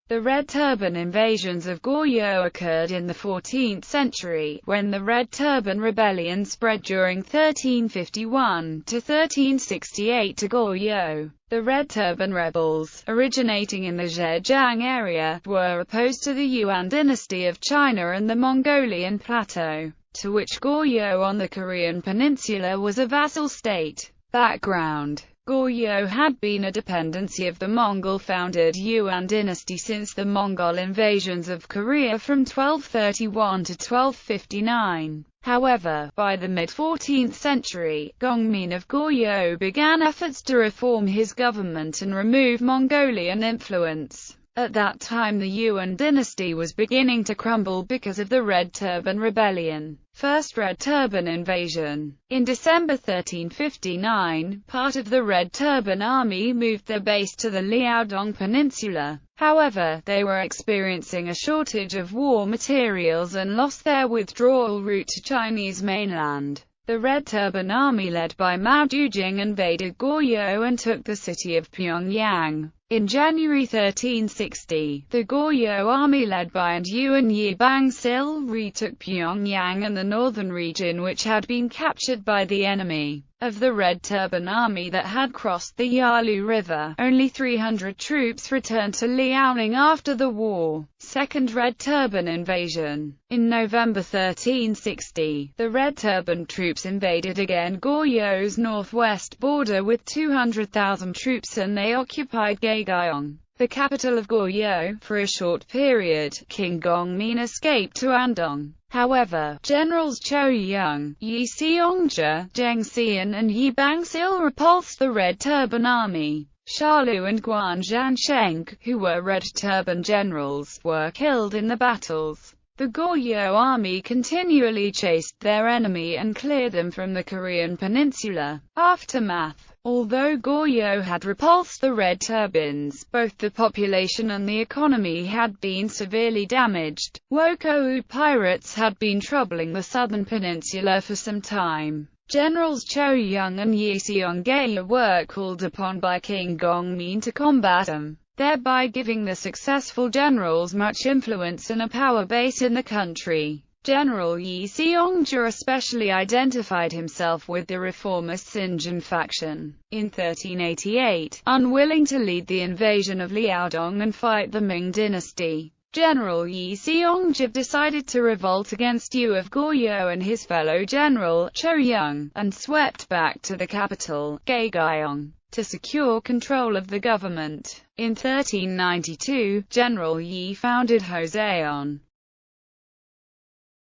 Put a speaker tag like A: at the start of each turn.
A: The Red Turban invasions of Goryeo occurred in the 14th century, when the Red Turban Rebellion spread during 1351 to 1368 to Goryeo. The Red Turban rebels, originating in the Zhejiang area, were opposed to the Yuan dynasty of China and the Mongolian plateau, to which Goryeo on the Korean peninsula was a vassal state. Background: Goryeo had been a dependency of the Mongol-founded Yuan dynasty since the Mongol invasions of Korea from 1231 to 1259. However, by the mid-14th century, Gongmin of Goryeo began efforts to reform his government and remove Mongolian influence. At that time the Yuan dynasty was beginning to crumble because of the Red Turban Rebellion. First Red Turban invasion. In December 1359, part of the Red Turban army moved their base to the Liaodong Peninsula. However, they were experiencing a shortage of war materials and lost their withdrawal route to Chinese mainland. The Red Turban army led by Mao Dujing invaded Goryeo and took the city of Pyongyang. In January 1360, the Goryeo army led by Yuan Yi Bangsil retook Pyongyang and the northern region which had been captured by the enemy of the Red Turban army that had crossed the Yalu River. Only 300 troops returned to Liaoning after the war. Second Red Turban invasion. In November 1360, the Red Turban troops invaded again Goryeo's northwest border with 200,000 troops and they occupied Gaegyeong, the capital of Goryeo. For a short period, King Gongmin escaped to Andong. However, generals Cho Young, Yi Seongja, Zheng Xian and Yi Bangsil repulsed the Red Turban army. Shalu and Guan Zhansheng, who were Red Turban generals, were killed in the battles. The Goryeo army continually chased their enemy and cleared them from the Korean peninsula. Aftermath. Although Goryeo had repulsed the Red Turbans, both the population and the economy had been severely damaged. Wokou pirates had been troubling the southern peninsula for some time. Generals Cho Young and Yi Seongja were called upon by King Gongmin to combat them, thereby giving the successful generals much influence and a power base in the country. General Yi Seongja especially identified himself with the reformist Sinjin faction. In 1388, unwilling to lead the invasion of Liaodong and fight the Ming dynasty, General Yi Seongja decided to revolt against Yu of Goryeo and his fellow general, Cho Young, and swept back to the capital, Gaegyeong, to secure control of the government. In 1392, General Yi founded Joseon,